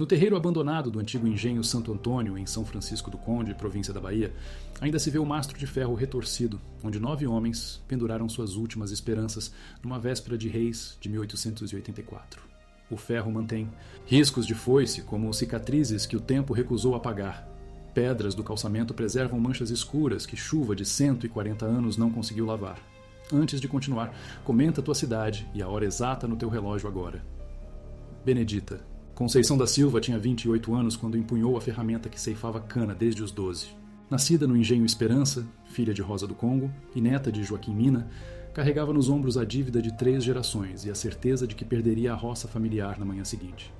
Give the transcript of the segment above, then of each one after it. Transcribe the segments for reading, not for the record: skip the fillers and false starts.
No terreiro abandonado do antigo engenho Santo Antônio, em São Francisco do Conde, província da Bahia, ainda se vê o mastro de ferro retorcido, onde 9 homens penduraram suas últimas esperanças numa véspera de Reis de 1884. O ferro mantém riscos de foice, como cicatrizes que o tempo recusou apagar. Pedras do calçamento preservam manchas escuras que chuva de 140 anos não conseguiu lavar. Antes de continuar, comenta tua cidade e a hora exata no teu relógio agora. Benedita. Conceição da Silva tinha 28 anos quando empunhou a ferramenta que ceifava cana desde os 12. Nascida no engenho Esperança, filha de Rosa do Congo e neta de Joaquim Mina, carregava nos ombros a dívida de 3 gerações e a certeza de que perderia a roça familiar na manhã seguinte.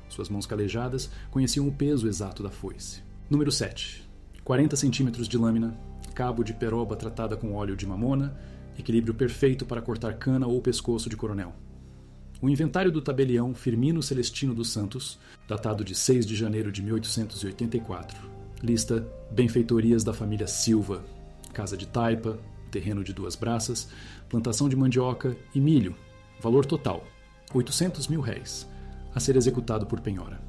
Suas mãos calejadas conheciam o peso exato da foice. Número 7. 40 centímetros de lâmina, cabo de peroba tratada com óleo de mamona, equilíbrio perfeito para cortar cana ou pescoço de coronel. O inventário do tabelião Firmino Celestino dos Santos, datado de 6 de janeiro de 1884, lista benfeitorias da família Silva, casa de taipa, terreno de 2 braças, plantação de mandioca e milho, valor total, R$800 mil, a ser executado por penhora.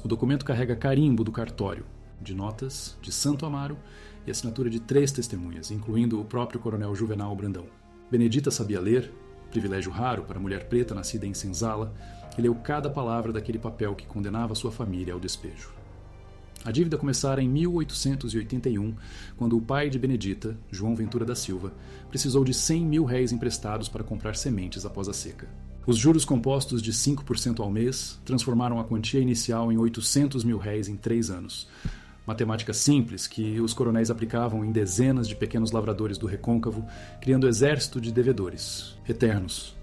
O documento carrega carimbo do cartório, de notas, de Santo Amaro e assinatura de 3 testemunhas, incluindo o próprio coronel Juvenal Brandão. Benedita sabia ler, privilégio raro para mulher preta nascida em senzala, e leu cada palavra daquele papel que condenava sua família ao despejo. A dívida começara em 1881, quando o pai de Benedita, João Ventura da Silva, precisou de R$100 mil emprestados para comprar sementes após a seca. Os juros compostos de 5% ao mês transformaram a quantia inicial em R$800 mil em 3 anos. Matemática simples que os coronéis aplicavam em dezenas de pequenos lavradores do Recôncavo, criando exército de devedores, eternos.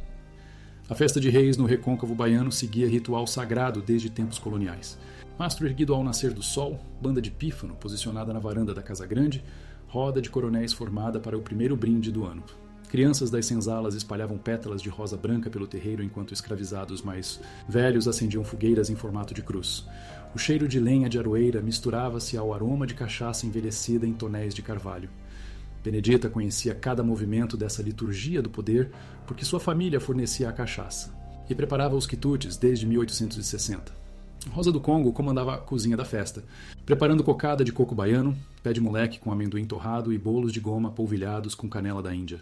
A festa de reis no Recôncavo baiano seguia ritual sagrado desde tempos coloniais. Mastro erguido ao nascer do sol, banda de pífano posicionada na varanda da Casa Grande, roda de coronéis formada para o primeiro brinde do ano. Crianças das senzalas espalhavam pétalas de rosa branca pelo terreiro enquanto escravizados mais velhos acendiam fogueiras em formato de cruz. O cheiro de lenha de aroeira misturava-se ao aroma de cachaça envelhecida em tonéis de carvalho. Benedita conhecia cada movimento dessa liturgia do poder porque sua família fornecia a cachaça e preparava os quitutes desde 1860. Rosa do Congo comandava a cozinha da festa, preparando cocada de coco baiano, pé de moleque com amendoim torrado e bolos de goma polvilhados com canela da Índia.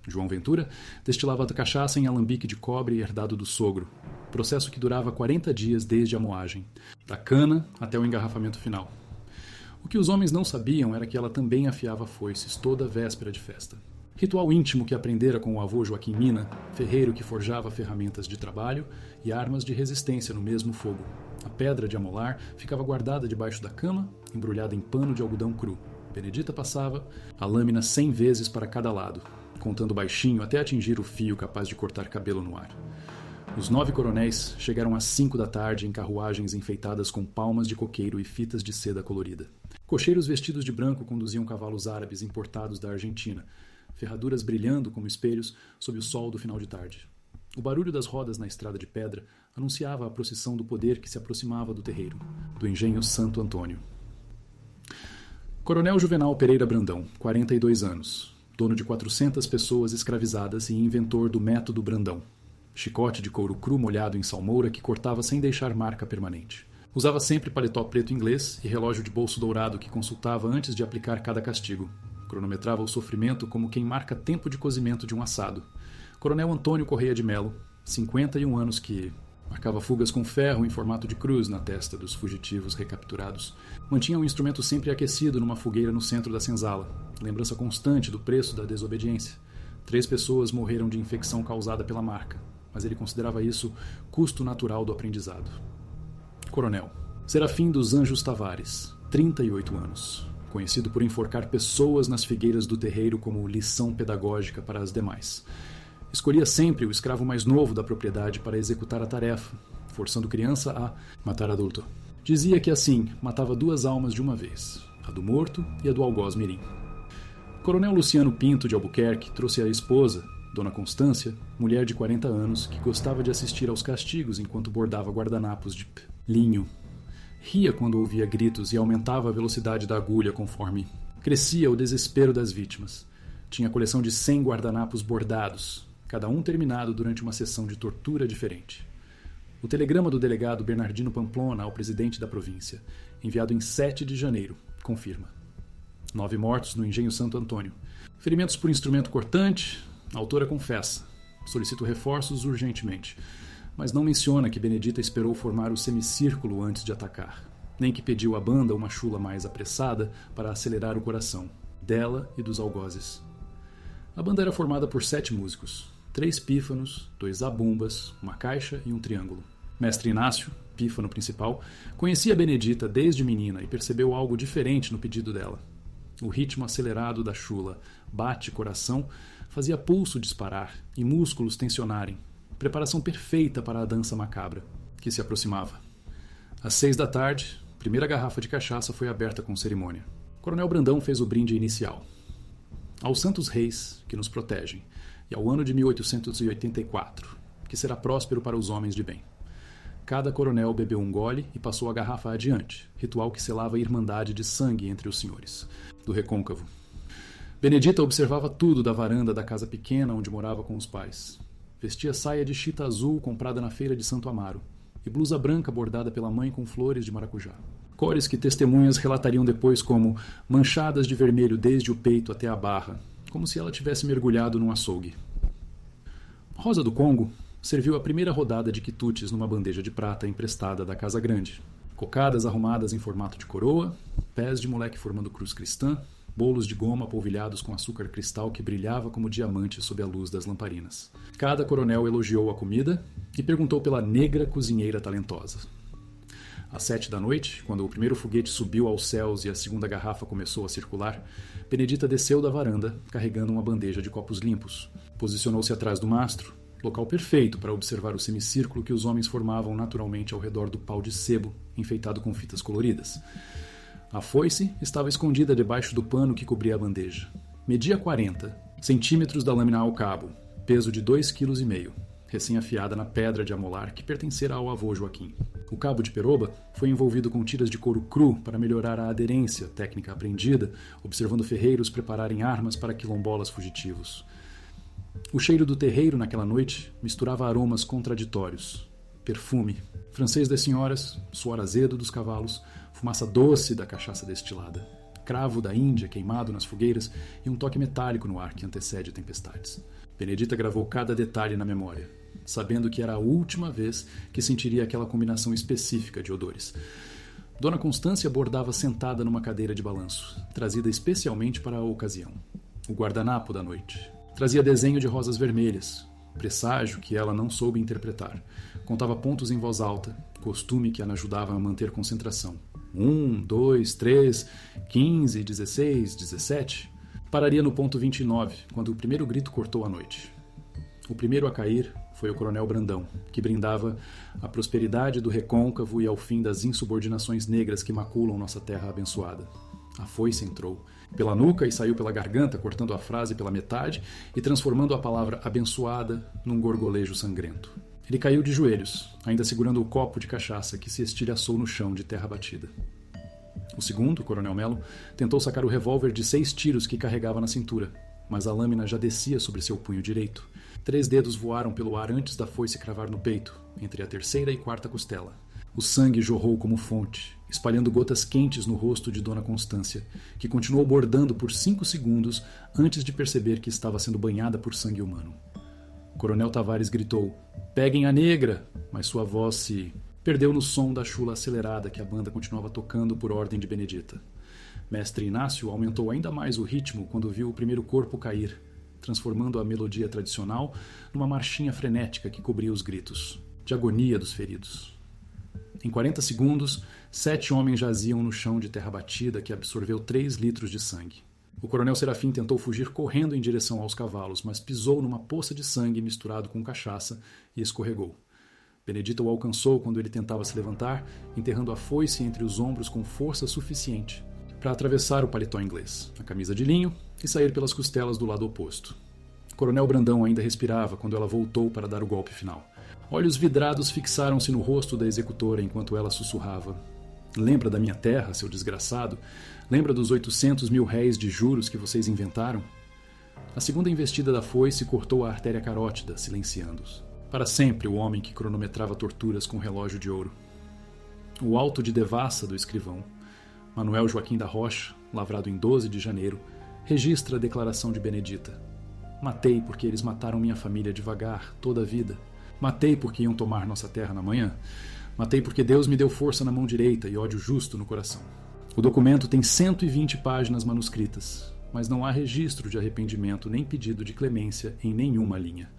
João Ventura destilava a cachaça em alambique de cobre herdado do sogro, processo que durava 40 dias desde a moagem, da cana até o engarrafamento final. O que os homens não sabiam era que ela também afiava foices toda véspera de festa. Ritual íntimo que aprendera com o avô Joaquim Mina, ferreiro que forjava ferramentas de trabalho e armas de resistência no mesmo fogo. A pedra de amolar ficava guardada debaixo da cama, embrulhada em pano de algodão cru. Benedita passava a lâmina 100 vezes para cada lado, contando baixinho até atingir o fio capaz de cortar cabelo no ar. Os 9 coronéis chegaram às 5 da tarde em carruagens enfeitadas com palmas de coqueiro e fitas de seda colorida. Cocheiros vestidos de branco conduziam cavalos árabes importados da Argentina, ferraduras brilhando como espelhos sob o sol do final de tarde. O barulho das rodas na estrada de pedra anunciava a procissão do poder que se aproximava do terreiro, do engenho Santo Antônio. Coronel Juvenal Pereira Brandão, 42 anos, dono de 400 pessoas escravizadas e inventor do método Brandão. Chicote de couro cru molhado em salmoura que cortava sem deixar marca permanente. Usava sempre paletó preto inglês e relógio de bolso dourado que consultava antes de aplicar cada castigo. Cronometrava o sofrimento como quem marca tempo de cozimento de um assado. Coronel Antônio Correia de Melo, 51 anos que marcava fugas com ferro em formato de cruz na testa dos fugitivos recapturados. Mantinha o instrumento sempre aquecido numa fogueira no centro da senzala, lembrança constante do preço da desobediência. 3 pessoas morreram de infecção causada pela marca, mas ele considerava isso custo natural do aprendizado. Coronel Serafim dos Anjos Tavares, 38 anos, conhecido por enforcar pessoas nas figueiras do terreiro como lição pedagógica para as demais. Escolhia sempre o escravo mais novo da propriedade para executar a tarefa, forçando criança a matar adulto. Dizia que assim matava 2 almas de uma vez, a do morto e a do algoz mirim. Coronel Luciano Pinto de Albuquerque trouxe a esposa, Dona Constância, mulher de 40 anos, que gostava de assistir aos castigos enquanto bordava guardanapos de linho. Ria quando ouvia gritos e aumentava a velocidade da agulha conforme crescia o desespero das vítimas. Tinha coleção de 100 guardanapos bordados, cada um terminado durante uma sessão de tortura diferente. O telegrama do delegado Bernardino Pamplona ao presidente da província, enviado em 7 de janeiro, confirma. 9 mortos no engenho Santo Antônio. Ferimentos por instrumento cortante, a autora confessa. Solicito reforços urgentemente. Mas não menciona que Benedita esperou formar o semicírculo antes de atacar, nem que pediu à banda uma chula mais apressada para acelerar o coração, dela e dos algozes. A banda era formada por 7 músicos, 3 pífanos, 2 zabumbas, uma caixa e um triângulo. Mestre Inácio, pífano principal, conhecia Benedita desde menina e percebeu algo diferente no pedido dela. O ritmo acelerado da chula, bate-coração, fazia pulso disparar e músculos tensionarem. Preparação perfeita para a dança macabra, que se aproximava. Às 6 da tarde, a primeira garrafa de cachaça foi aberta com cerimônia. Coronel Brandão fez o brinde inicial. Aos santos reis que nos protegem, e ao ano de 1884, que será próspero para os homens de bem. Cada coronel bebeu um gole e passou a garrafa adiante, ritual que selava a irmandade de sangue entre os senhores. Do recôncavo. Benedita observava tudo da varanda da casa pequena onde morava com os pais. Vestia saia de chita azul comprada na feira de Santo Amaro e blusa branca bordada pela mãe com flores de maracujá. Cores que testemunhas relatariam depois como manchadas de vermelho desde o peito até a barra, como se ela tivesse mergulhado num açougue. Rosa do Congo serviu a primeira rodada de quitutes numa bandeja de prata emprestada da Casa Grande. Cocadas arrumadas em formato de coroa, pés de moleque formando cruz cristã, bolos de goma polvilhados com açúcar cristal que brilhava como diamante sob a luz das lamparinas. Cada coronel elogiou a comida e perguntou pela negra cozinheira talentosa. Às 7 da noite, quando o primeiro foguete subiu aos céus e a segunda garrafa começou a circular, Benedita desceu da varanda, carregando uma bandeja de copos limpos. Posicionou-se atrás do mastro, local perfeito para observar o semicírculo que os homens formavam naturalmente ao redor do pau de sebo, enfeitado com fitas coloridas. A foice estava escondida debaixo do pano que cobria a bandeja. Media 40 centímetros da lâmina ao cabo, peso de 2,5 kg, recém-afiada na pedra de amolar que pertencera ao avô Joaquim. O cabo de peroba foi envolvido com tiras de couro cru para melhorar a aderência, técnica aprendida, observando ferreiros prepararem armas para quilombolas fugitivos. O cheiro do terreiro naquela noite misturava aromas contraditórios. Perfume, francês das senhoras, suor azedo dos cavalos, fumaça doce da cachaça destilada, cravo da Índia queimado nas fogueiras e um toque metálico no ar que antecede tempestades. Benedita gravou cada detalhe na memória, sabendo que era a última vez que sentiria aquela combinação específica de odores. Dona Constância bordava sentada numa cadeira de balanço, trazida especialmente para a ocasião. O guardanapo da noite. Trazia desenho de rosas vermelhas, presságio que ela não soube interpretar. Contava pontos em voz alta, costume que a ajudava a manter concentração. 1, 2, 3, 15, 16, 17. Pararia no ponto 29, quando o primeiro grito cortou a noite. O primeiro a cair foi o coronel Brandão, que brindava à prosperidade do recôncavo e ao fim das insubordinações negras que maculam nossa terra abençoada. A foice entrou pela nuca e saiu pela garganta, cortando a frase pela metade e transformando a palavra abençoada num gorgolejo sangrento. Ele caiu de joelhos, ainda segurando o copo de cachaça que se estilhaçou no chão de terra batida. O segundo, o coronel Melo, tentou sacar o revólver de 6 tiros que carregava na cintura, mas a lâmina já descia sobre seu punho direito. 3 dedos voaram pelo ar antes da foice cravar no peito, entre a terceira e quarta costela. O sangue jorrou como fonte, espalhando gotas quentes no rosto de Dona Constância, que continuou bordando por 5 segundos antes de perceber que estava sendo banhada por sangue humano. O coronel Tavares gritou, "Peguem a negra!", mas sua voz se perdeu no som da chula acelerada que a banda continuava tocando por ordem de Benedita. Mestre Inácio aumentou ainda mais o ritmo quando viu o primeiro corpo cair, transformando a melodia tradicional numa marchinha frenética que cobria os gritos, de agonia dos feridos. Em 40 segundos, 7 homens jaziam no chão de terra batida que absorveu 3 litros de sangue. O coronel Serafim tentou fugir correndo em direção aos cavalos, mas pisou numa poça de sangue misturado com cachaça e escorregou. Benedita o alcançou quando ele tentava se levantar, enterrando a foice entre os ombros com força suficiente para atravessar o paletó inglês, a camisa de linho e sair pelas costelas do lado oposto. O coronel Brandão ainda respirava quando ela voltou para dar o golpe final. Olhos vidrados fixaram-se no rosto da executora enquanto ela sussurrava. "Lembra da minha terra, seu desgraçado? Lembra dos 800 mil réis de juros que vocês inventaram?" A segunda investida da foice cortou a artéria carótida, silenciando-os. Para sempre o homem que cronometrava torturas com relógio de ouro. O auto de devassa do escrivão, Manuel Joaquim da Rocha, lavrado em 12 de janeiro, registra a declaração de Benedita. Matei porque eles mataram minha família devagar, toda a vida. Matei porque iam tomar nossa terra na manhã. Matei porque Deus me deu força na mão direita e ódio justo no coração. O documento tem 120 páginas manuscritas, mas não há registro de arrependimento nem pedido de clemência em nenhuma linha.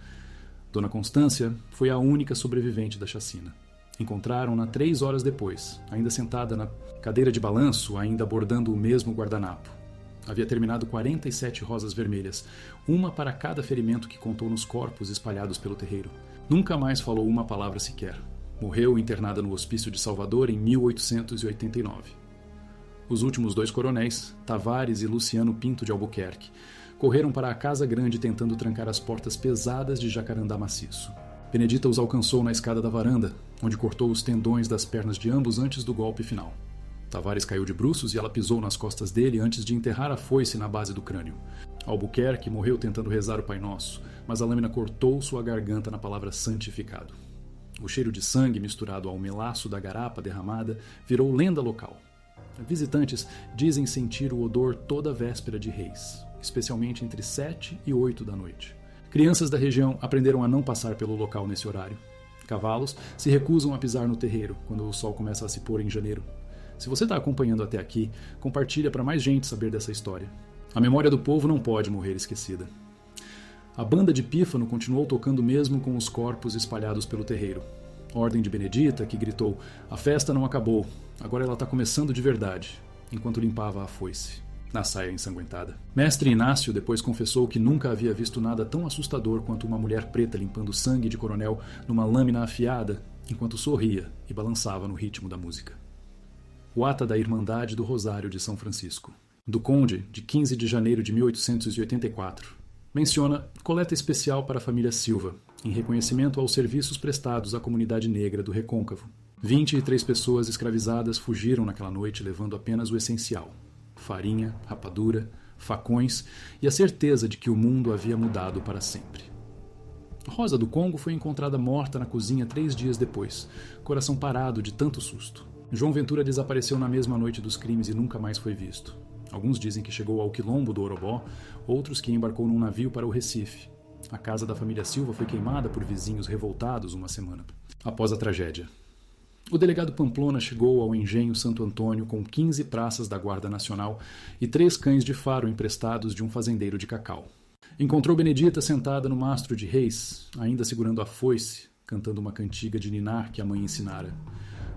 Dona Constância foi a única sobrevivente da chacina. Encontraram-na 3 horas depois, ainda sentada na cadeira de balanço, ainda bordando o mesmo guardanapo. Havia terminado 47 rosas vermelhas, uma para cada ferimento que contou nos corpos espalhados pelo terreiro. Nunca mais falou uma palavra sequer. Morreu internada no Hospício de Salvador em 1889. Os últimos 2 coronéis, Tavares e Luciano Pinto de Albuquerque, correram para a Casa Grande tentando trancar as portas pesadas de jacarandá maciço. Benedita os alcançou na escada da varanda, onde cortou os tendões das pernas de ambos antes do golpe final. Tavares caiu de bruços e ela pisou nas costas dele antes de enterrar a foice na base do crânio. Albuquerque morreu tentando rezar o Pai Nosso, mas a lâmina cortou sua garganta na palavra santificado. O cheiro de sangue misturado ao melaço da garapa derramada virou lenda local. Visitantes dizem sentir o odor toda véspera de Reis, especialmente entre 7 e 8 da noite. Crianças da região aprenderam a não passar pelo local nesse horário. Cavalos se recusam a pisar no terreiro quando o sol começa a se pôr em janeiro. Se você está acompanhando até aqui, compartilha para mais gente saber dessa história. A memória do povo não pode morrer esquecida. A banda de pífano continuou tocando mesmo com os corpos espalhados pelo terreiro. Ordem de Benedita, que gritou: "A festa não acabou, agora ela está começando de verdade", enquanto limpava a foice, na saia ensanguentada. Mestre Inácio depois confessou que nunca havia visto nada tão assustador quanto uma mulher preta limpando sangue de coronel numa lâmina afiada, enquanto sorria e balançava no ritmo da música. O ata da Irmandade do Rosário de São Francisco, do Conde, de 15 de janeiro de 1884, menciona coleta especial para a família Silva, em reconhecimento aos serviços prestados à comunidade negra do Recôncavo. 23 pessoas escravizadas fugiram naquela noite levando apenas o essencial: farinha, rapadura, facões e a certeza de que o mundo havia mudado para sempre. Rosa do Congo foi encontrada morta na cozinha 3 dias depois, coração parado de tanto susto. João Ventura desapareceu na mesma noite dos crimes e nunca mais foi visto. Alguns dizem que chegou ao quilombo do Orobó, outros que embarcou num navio para o Recife. A casa da família Silva foi queimada por vizinhos revoltados uma semana após a tragédia. O delegado Pamplona chegou ao engenho Santo Antônio com 15 praças da Guarda Nacional e 3 cães de faro emprestados de um fazendeiro de cacau. Encontrou Benedita sentada no mastro de Reis, ainda segurando a foice, cantando uma cantiga de ninar que a mãe ensinara.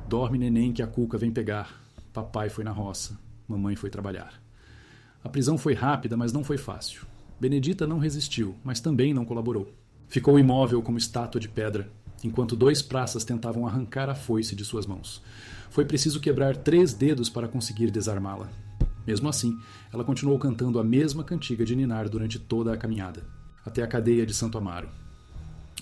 "Dorme, neném, que a cuca vem pegar. Papai foi na roça, mamãe foi trabalhar." A prisão foi rápida, mas não foi fácil. Benedita não resistiu, mas também não colaborou. Ficou imóvel como estátua de pedra, enquanto 2 praças tentavam arrancar a foice de suas mãos. Foi preciso quebrar 3 dedos para conseguir desarmá-la. Mesmo assim, ela continuou cantando a mesma cantiga de ninar durante toda a caminhada, até a cadeia de Santo Amaro.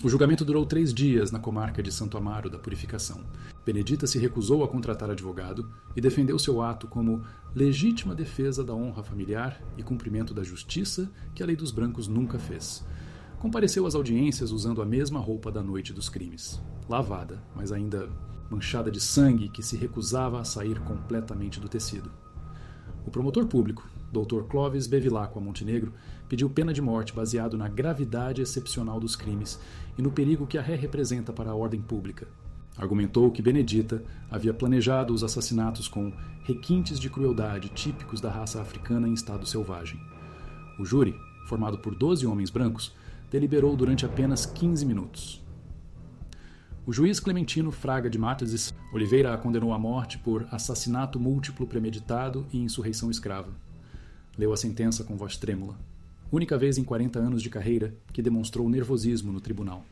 O julgamento durou 3 dias na comarca de Santo Amaro da Purificação. Benedita se recusou a contratar advogado e defendeu seu ato como legítima defesa da honra familiar e cumprimento da justiça que a lei dos brancos nunca fez. Compareceu às audiências usando a mesma roupa da noite dos crimes, lavada, mas ainda manchada de sangue que se recusava a sair completamente do tecido. O promotor público, Dr. Clóvis Bevilacqua Montenegro, pediu pena de morte baseado na gravidade excepcional dos crimes e no perigo que a ré representa para a ordem pública. Argumentou que Benedita havia planejado os assassinatos com requintes de crueldade típicos da raça africana em estado selvagem. O júri, formado por 12 homens brancos, deliberou durante apenas 15 minutos. O juiz Clementino Fraga de Matos Oliveira a condenou à morte por assassinato múltiplo premeditado e insurreição escrava. Leu a sentença com voz trêmula. Única vez em 40 anos de carreira que demonstrou nervosismo no tribunal.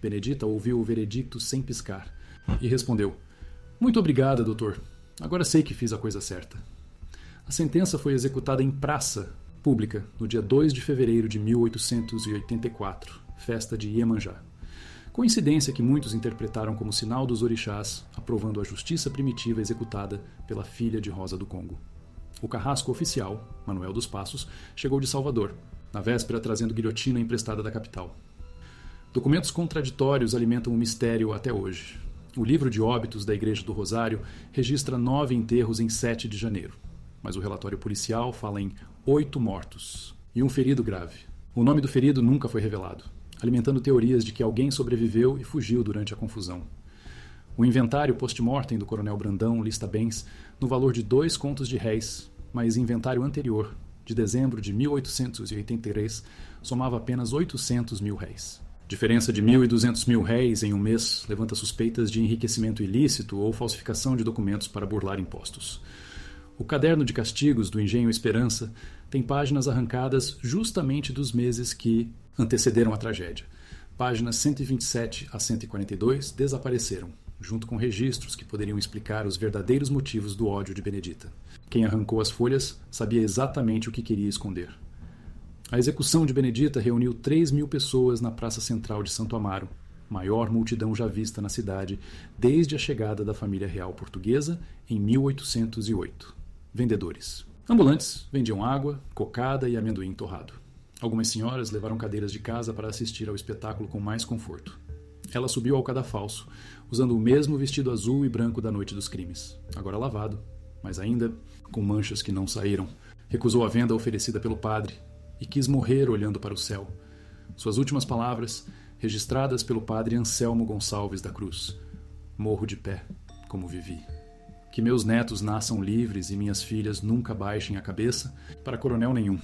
Benedita ouviu o veredicto sem piscar e respondeu: "Muito obrigada, doutor. Agora sei que fiz a coisa certa." A sentença foi executada em praça pública no dia 2 de fevereiro de 1884, festa de Iemanjá. Coincidência que muitos interpretaram como sinal dos orixás, aprovando a justiça primitiva executada pela filha de Rosa do Congo. O carrasco oficial, Manuel dos Passos, chegou de Salvador, na véspera trazendo guilhotina emprestada da capital. Documentos contraditórios alimentam o mistério até hoje. O livro de óbitos da Igreja do Rosário registra 9 enterros em 7 de janeiro, mas o relatório policial fala em 8 mortos e um ferido grave. O nome do ferido nunca foi revelado, alimentando teorias de que alguém sobreviveu e fugiu durante a confusão. O inventário post-mortem do coronel Brandão lista bens no valor de 2 contos de réis, mas inventário anterior, de dezembro de 1883, somava apenas 800 mil réis. Diferença de 1.200 mil réis em um mês levanta suspeitas de enriquecimento ilícito ou falsificação de documentos para burlar impostos. O caderno de castigos do Engenho Esperança tem páginas arrancadas justamente dos meses que antecederam a tragédia. Páginas 127 a 142 desapareceram, junto com registros que poderiam explicar os verdadeiros motivos do ódio de Benedita. Quem arrancou as folhas sabia exatamente o que queria esconder. A execução de Benedita reuniu 3.000 pessoas na Praça Central de Santo Amaro, maior multidão já vista na cidade desde a chegada da família real portuguesa em 1808. Vendedores. Ambulantes vendiam água, cocada e amendoim torrado. Algumas senhoras levaram cadeiras de casa para assistir ao espetáculo com mais conforto. Ela subiu ao cadafalso, usando o mesmo vestido azul e branco da noite dos crimes, agora lavado, mas ainda com manchas que não saíram. Recusou a venda oferecida pelo padre e quis morrer olhando para o céu. Suas últimas palavras, registradas pelo padre Anselmo Gonçalves da Cruz: morro de pé, como vivi. Que meus netos nasçam livres e minhas filhas nunca baixem a cabeça para coronel nenhum.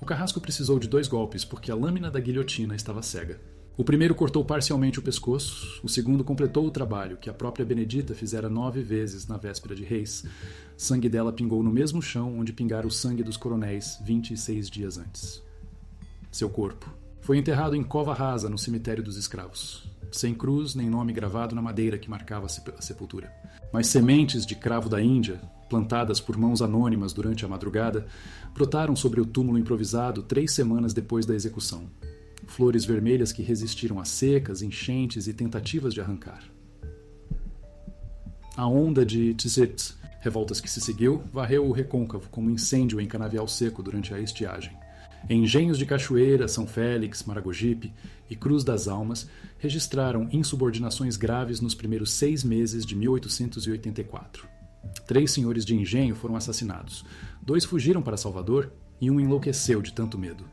O carrasco precisou de 2 golpes porque a lâmina da guilhotina estava cega. O primeiro cortou parcialmente o pescoço, o segundo completou o trabalho que a própria Benedita fizera 9 vezes na véspera de Reis. Sangue dela pingou no mesmo chão onde pingara o sangue dos coronéis 26 dias antes. Seu corpo foi enterrado em cova rasa no cemitério dos escravos, sem cruz nem nome gravado na madeira que marcava a sepultura. Mas sementes de cravo da Índia, plantadas por mãos anônimas durante a madrugada, brotaram sobre o túmulo improvisado 3 semanas depois da execução. Flores vermelhas que resistiram a secas, enchentes e tentativas de arrancar. A onda de Tzit, revoltas que se seguiu, varreu o recôncavo como incêndio em canavial seco durante a estiagem. Engenhos de Cachoeira, São Félix, Maragogipe e Cruz das Almas registraram insubordinações graves nos primeiros 6 meses de 1884. 3 senhores de engenho foram assassinados. 2 fugiram para Salvador e um enlouqueceu de tanto medo.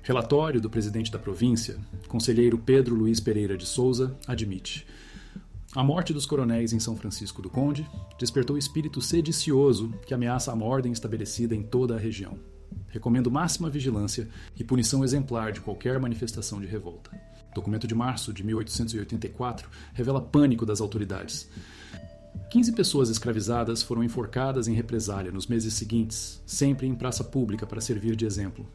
Relatório do presidente da província, conselheiro Pedro Luiz Pereira de Souza, admite: a morte dos coronéis em São Francisco do Conde despertou espírito sedicioso que ameaça a ordem estabelecida em toda a região. Recomendo máxima vigilância e punição exemplar de qualquer manifestação de revolta. Documento de março de 1884 revela pânico das autoridades. 15 pessoas escravizadas foram enforcadas em represália nos meses seguintes, sempre em praça pública para servir de exemplo.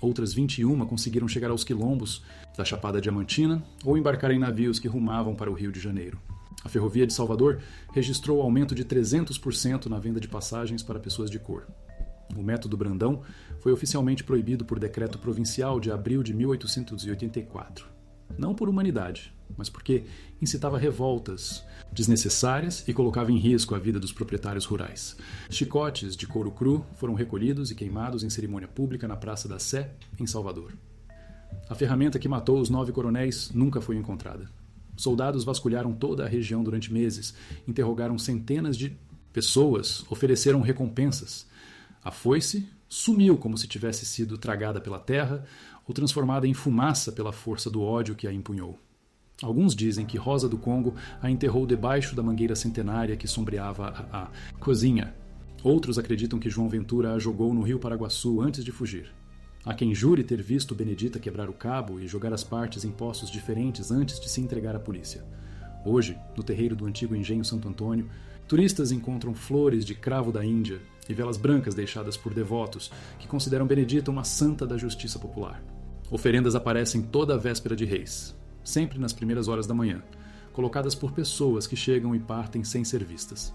Outras 21 conseguiram chegar aos quilombos da Chapada Diamantina ou embarcar em navios que rumavam para o Rio de Janeiro. A Ferrovia de Salvador registrou aumento de 300% na venda de passagens para pessoas de cor. O método Brandão foi oficialmente proibido por decreto provincial de abril de 1884. Não por humanidade, mas porque incitava revoltas desnecessárias e colocava em risco a vida dos proprietários rurais. Chicotes de couro cru foram recolhidos e queimados em cerimônia pública na Praça da Sé, em Salvador. A ferramenta que matou os 9 coronéis nunca foi encontrada. Soldados vasculharam toda a região durante meses, interrogaram centenas de pessoas, ofereceram recompensas. A foice sumiu como se tivesse sido tragada pela terra ou transformada em fumaça pela força do ódio que a empunhou. Alguns dizem que Rosa do Congo a enterrou debaixo da mangueira centenária que sombreava a cozinha. Outros acreditam que João Ventura a jogou no rio Paraguaçu antes de fugir. Há quem jure ter visto Benedita quebrar o cabo e jogar as partes em poços diferentes antes de se entregar à polícia. Hoje, no terreiro do antigo engenho Santo Antônio, turistas encontram flores de cravo da Índia e velas brancas deixadas por devotos que consideram Benedita uma santa da justiça popular. Oferendas aparecem toda a véspera de Reis, sempre nas primeiras horas da manhã, colocadas por pessoas que chegam e partem sem ser vistas.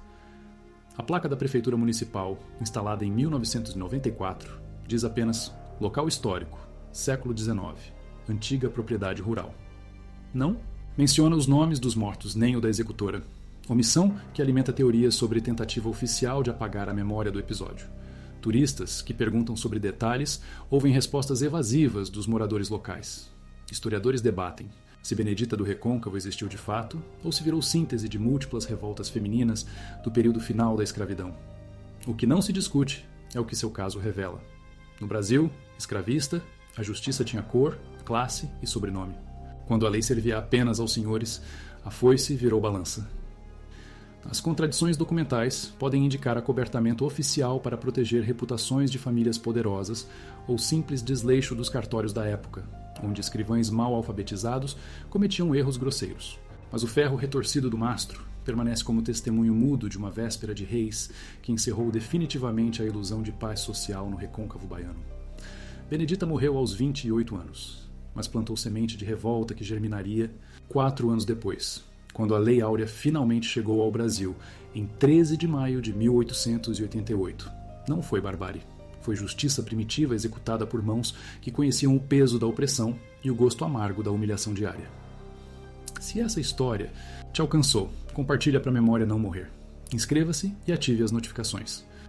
A placa da Prefeitura Municipal, instalada em 1994, diz apenas local histórico, século XIX, antiga propriedade rural. Não menciona os nomes dos mortos nem o da executora, omissão que alimenta teorias sobre tentativa oficial de apagar a memória do episódio. Turistas que perguntam sobre detalhes ouvem respostas evasivas dos moradores locais. Historiadores debatem se Benedita do Recôncavo existiu de fato ou se virou síntese de múltiplas revoltas femininas do período final da escravidão. O que não se discute é o que seu caso revela. No Brasil, escravista, a justiça tinha cor, classe e sobrenome. Quando a lei servia apenas aos senhores, a foice virou balança. As contradições documentais podem indicar acobertamento oficial para proteger reputações de famílias poderosas ou simples desleixo dos cartórios da época, onde escrivães mal alfabetizados cometiam erros grosseiros. Mas o ferro retorcido do mastro permanece como testemunho mudo de uma véspera de reis que encerrou definitivamente a ilusão de paz social no recôncavo baiano. Benedita morreu aos 28 anos, mas plantou semente de revolta que germinaria 4 anos depois, quando a Lei Áurea finalmente chegou ao Brasil, em 13 de maio de 1888. Não foi barbárie. Foi justiça primitiva executada por mãos que conheciam o peso da opressão e o gosto amargo da humilhação diária. Se essa história te alcançou, compartilha para a memória não morrer. Inscreva-se e ative as notificações.